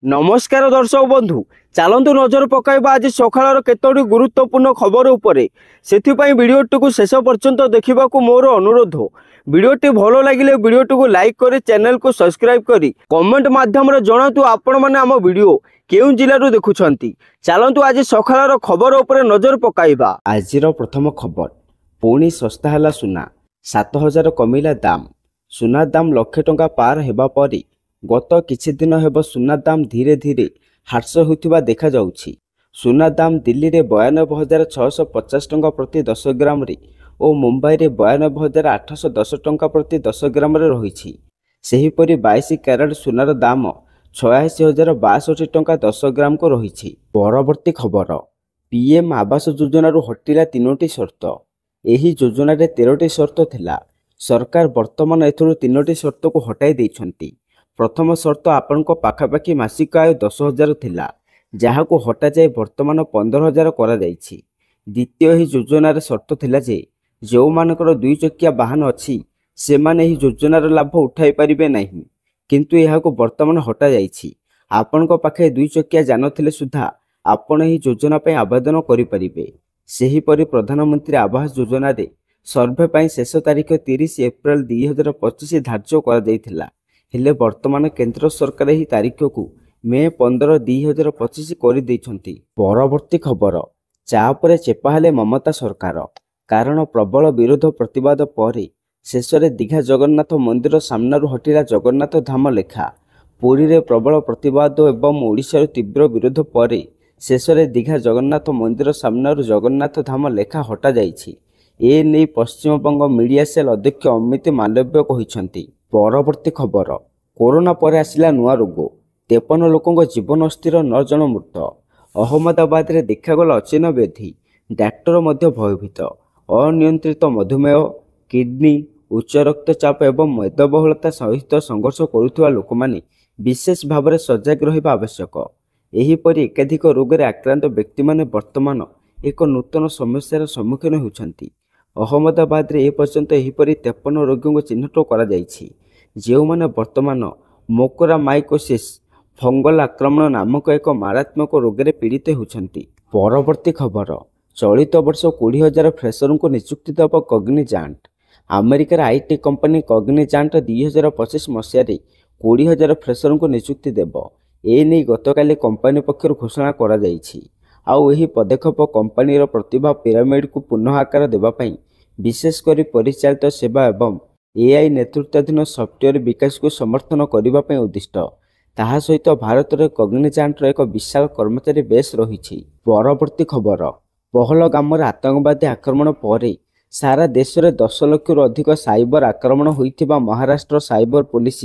नमस्कार दर्शक बंधु चलतु नजर पकाइबा आज सकाळर केतोटी गुरुत्वपूर्ण खबर उपरे सेथिपाई वीडियोटी को शेष पर्यंत देखा मोर अनुरोध। वीडियोटी भल लगिले वीडियोटी को लाइक करी चैनल को सब्सक्राइब करी कमेंट माध्यम रे जणातु आपण माने आम वीडियो केउ जिल्लारू देखुछंती। चलतु आज सकाळर खबर उपरे नजर पकाइबा। आजिर प्रथम खबर पुणी सस्ता हला सुना 7000 कमिला दाम। सुना दाम लाख टंका पार हेबा परी गत किछि दिन हेब सुना दाम धीरे धीरे ह्रास होइथिबा देखा जाउछि। सुना दाम दिल्ली रे 92,650 टंका प्रति 10 ग्राम रे और मुंबई रे 92,810 टंका प्रति 10 ग्राम रे रहिछि। सेहीपरि 22 कैरेट सुनार दाम 86,062 टंका 10 ग्राम को रहिछि। परवर्ती खबर पीएम आवास योजना रु हटिला 3टी शर्त। एही योजना रे 13टी शर्त थिला। सरकार वर्तमान एथुरु 3टी शर्त को हटाई दैछंती। प्रथम शर्त आपनको पाखापाखि मासिक आय 10,000 थिला, जहाँ को हटा जाए वर्तमान 15,000 करा जाइछि। द्वितीय ही योजनार शर्त थिला जे जो मानकर 2 चकिया वाहन अछि से माने ही योजनार लाभ उठाई परिबे नहीं, किंतु यह को वर्तमान हटा जाइछि। आपनको पाखे 2 चकिया जान थिले सुधा आपण ही योजना पे आवेदन करि परिबे। सेही परि प्रधानमंत्री आवास योजना रे सर्वे पई शेष तारीख 30 एप्रिल 2025 धार्य करा जाइथिला। हेले वर्तमान केंद्र सरकार ही तारीख को मे 15, 2025 कर देइछंती। परवर्ती खबर चापरे चेपा हेले ममता सरकार, कारण प्रबल विरोध प्रतिवाद पर शेष में दीघा जगन्नाथ मंदिर सामना हटिला जगन्नाथ धाम लेखा। पुरी रे प्रबल प्रतिवाद एवं ओडिशा तीव्र विरोध पर शेष में दीघा जगन्नाथ मंदिर सामना जगन्नाथ धाम लेखा हटा जाइछि। ए नै पश्चिमबंग मीडिया सेल अध्यक्ष अमित मालव्य कहिसंती। परवर्ती खबर कोरोना पर आसिला नुआ रोग, 53 लोकों जीवन अस्थिर 9 जन मृत। अहमदाबाद रे देखागला अचिन व्याधि, डाक्टर मध्य भयभीत। अनियंत्रित मधुमेह, किडनी, उच्च रक्तचाप एवं मेदबहुलता सहित संघर्ष करुवा लोक माने विशेष भाव में सजग रहिबा आवश्यक। एहीपरि एकाधिक रोग रे आक्रांत व्यक्ति माने वर्तमान एक नूतन समस्यार सम्मुखीन होउछंती। अहमदाबाद रे ए पर्यंत एहीपरि 53 रोगियों को चिन्हट करा जाइछि, जो माने वर्तमान मोकोरामाइकोसिस फंगल आक्रमण नामक एक मारात्मक रोग रे पीड़ित होउछंती। परवर्ती खबर चलित वर्ष 20,000 फ्रेशर को नियुक्ति देव कग्निजांट। अमेरिकार आईटी कंपनी कग्निजांट 2025 मसीह 20,000 फ्रेशर को नियुक्ति देव। ए नै गतकाली कंपनी पक्षर घोषणा करा जाइछि। आउ एही पदक्षेप कंपनीर प्रतिभा पिरामिड को पुनः आकार देवा पई विशेषकर परिचालित सेवा एवं एआई नेतृत्वाधीन सॉफ्टवेयर विकास को समर्थन करने पर उद्दिष्ट। ताहा सहित भारत में कग्निजांटर एक विशाल कर्मचारी बेस रही। परवर्ती खबर पहलगाम आतंकवादी आक्रमण पर सारा देश में 10 लाख रु अधिक साइबर आक्रमण होइथिबा महाराष्ट्र साइबर पुलिस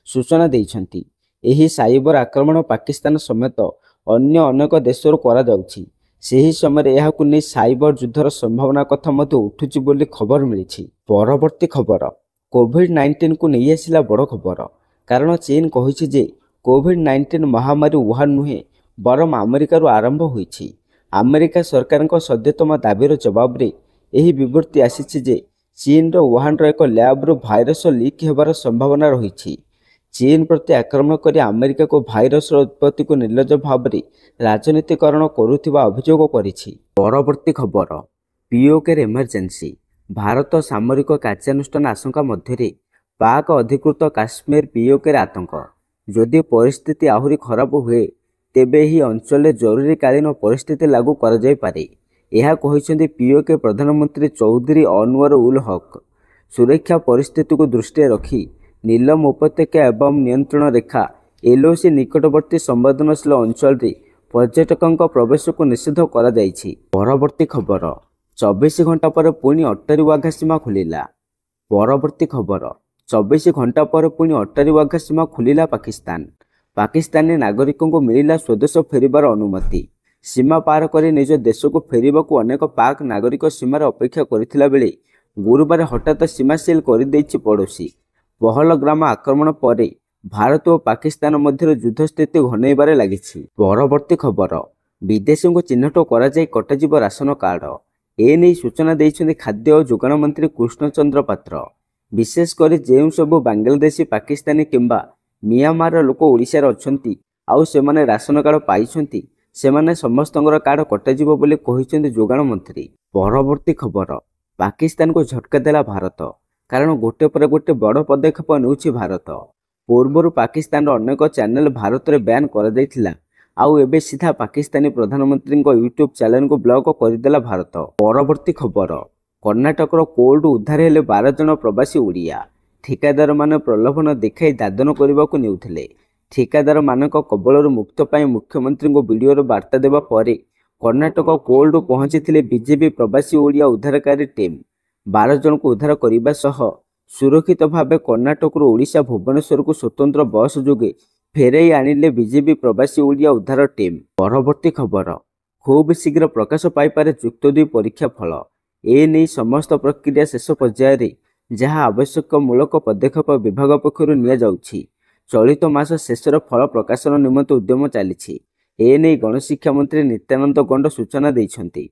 सूचना देइछंती। एही साइबर आक्रमण पाकिस्तान समेत अन्य अनेक देशर करा जाउछि। सेही समय यहाकु नै साइबर युद्धर संभावना कथा मध्य उठुछि बोली खबर मिलिछि। परवर्ती खबर कोविड-19 को नहीं आसिला बड़ खबर, कारण चीन कहिछि जे कोविड-19 महामारी वुहान नुहे बरम अमेरिका आरंभ होइछि। अमेरिका सरकार सद्यतम दाबीर जवाब रे एही विवृत्ति आसिछि जे चीन रो वुहान रो एक लैब रो भाइरस लीक हेबार संभावना रहिछि। चीन प्रति आक्रमण करी अमेरिका को भाइरस उत्पत्ति को निर्लज भाव में राजनीतिकरण करुथिबा अभियोग करिछि। परवर्ती खबर पीओके इमरजेंसी भारत सामरिक कार्यानुष्ठान आशंका मध्य पाक अधिकृत काश्मीर पीओके आतंक। जदि परिस्थिति आहुरी खराब हुए तेबे ही अंचल जरूरीकालीन परिस्थिति लागू करा जाय पारे, यह कहिसेंती पीओके प्रधानमंत्री चौधरी अनवर उल हक। सुरक्षा परिस्थिति को दृष्टि रखी नीलम उपत्यका एवं नियंत्रण रेखा एलओसी निकटवर्ती संवेदनशील अंचल पर्यटकों प्रवेश को निषेध करा जाइछि। परवर्ती खबर 24 घंटा पर पुणी अट्टारी वाघा सीमा खुलिला। परवर्ती खबर 24 घंटा पर पुणी अट्टारी वाघा सीमा खुलिला पाकिस्तान। पाकिस्तानी नागरिकों को मिलिला स्वदेश फेरिबार अनुमति। सीमा पार कर निज देश को फेरिबाकू अनेक पाक नागरिक सीमार अपेक्षा करथिला बेले गुरुवार हठात सीमा सील कर दैछि पड़ोशी। पहलगाम आक्रमण पर भारत और पाकिस्तान मध्य युद्ध स्थिति घनैबार लागिछि। परवर्ती खबर विदेशी को चिन्हट करा जाय कटाजिब राशन कार्ड। ए नै सूचना देइछन्ति खाद्य और जोगाण मंत्री कृष्णचंद्र पात्र। विशेषकर जो सबु बांग्लादेशी पाकिस्तानी किंबा मियांमार लोक ओडिशा रे अछंती आउ सेमाने राशन कार्ड पाइछन्ति सेमाने समस्तଙ୍କର कार्ड कटाଯିବ ବୋଲି କହିଛନ୍ତି ଯୋଗାଣ ମନ୍ତ୍ରୀ। ପରବର୍ତ୍ତୀ ଖବର, ପାକିସ୍ତାନକୁ ଝଟକା ଦେଲା ଭାରତ, କାରଣ ଗୋଟେ ପରେ ଗୋଟେ ବଡ଼ ପଦକ୍ଷେପ ନେଉଛି ଭାରତ। ପୂର୍ବରୁ ପାକିସ୍ତାନର ଅନେକ ଚ୍ୟାନେଲ ଭାରତରେ ବ୍ୟାନ୍ କରାଯାଇଥିଲା, ଆଉ ଏବେ ସିଧା ପାକିସ୍ତାନୀ ପ୍ରଧାନମନ୍ତ୍ରୀଙ୍କ ୟୁଟ୍ୟୁବ ଚ୍ୟାନେଲକୁ ବ୍ଲକ କରିଦେଲା ଭାରତ। ପରବର୍ତ୍ତୀ ଖବର, କର୍ଣ୍ଣାଟକର କୋର୍ଟରୁ ଉଦ୍ଧାର ହେଲେ 12 ଜଣ ପ୍ରବାସୀ ଓଡ଼ିଆ। ଠିକାଦାରମାନେ ପ୍ରଲୋଭନ ଦେଖାଇ ଦାଦନ କରିବାକୁ ନେଉଥିଲେ। ଠିକାଦାରମାନଙ୍କ କବଳରୁ ମୁକ୍ତ ପାଇଁ ମୁଖ୍ୟମନ୍ତ୍ରୀଙ୍କୁ ଭିଡ଼ିଓର ବାର୍ତ୍ତା ଦେବା ପରେ କର୍ଣ୍ଣାଟକ କୋର୍ଟରୁ ପହଞ୍ଚିଥିଲେ ବିଜେପି ପ୍ରବାସୀ ଓଡ଼ିଆ ଉଦ୍ଧାରକାରୀ ଟିମ୍। 12 ଜଣଙ୍କୁ ଉଦ୍ଧାର କରିବା ସହ ସୁରକ୍ଷିତ ଭାବେ କର୍ଣ୍ଣାଟକରୁ ଓଡ଼ିଶା ଭୁବନେଶ୍ୱରକୁ ସ୍ୱତନ୍ତ୍ର ବସ୍ ଯୋଗେ ଫେରାଇ ଆଣିଲେ ବିଜେପି ପ୍ରବାସୀ ଓଡ଼ିଆ ଉଦ୍ଧାର ଟିମ୍। ପରବର୍ତ୍ତୀ ଖବର, ଖୁବ୍ ଶୀଘ୍ର ପ୍ରକାଶ ପାଇପାରେ ଯୁକ୍ତ 2 ପରୀକ୍ଷା ଫଳ। ଏନେଇ ସମସ୍ତ ପ୍ରକ୍ରିୟା ଶେଷ ପର୍ଯ୍ୟାୟରେ, ଯାହା ଆବଶ୍ୟକମୂଳକ ପଦକ୍ଷେପ ବିଭାଗ ପକ୍ଷରୁ ନିଆଯାଉଛି। ଚଳିତ ମାସ ଶେଷରେ ଫଳ ପ୍ରକାଶନ ନିମନ୍ତେ ଉଦ୍ୟମ ଚାଲିଛି। ଏନେଇ ଗଣଶିକ୍ଷା ମନ୍ତ୍ରୀ ନିତ୍ୟାନନ୍ଦ ଗଣ୍ଡ ସୂଚନା ଦେଇଛନ୍ତି।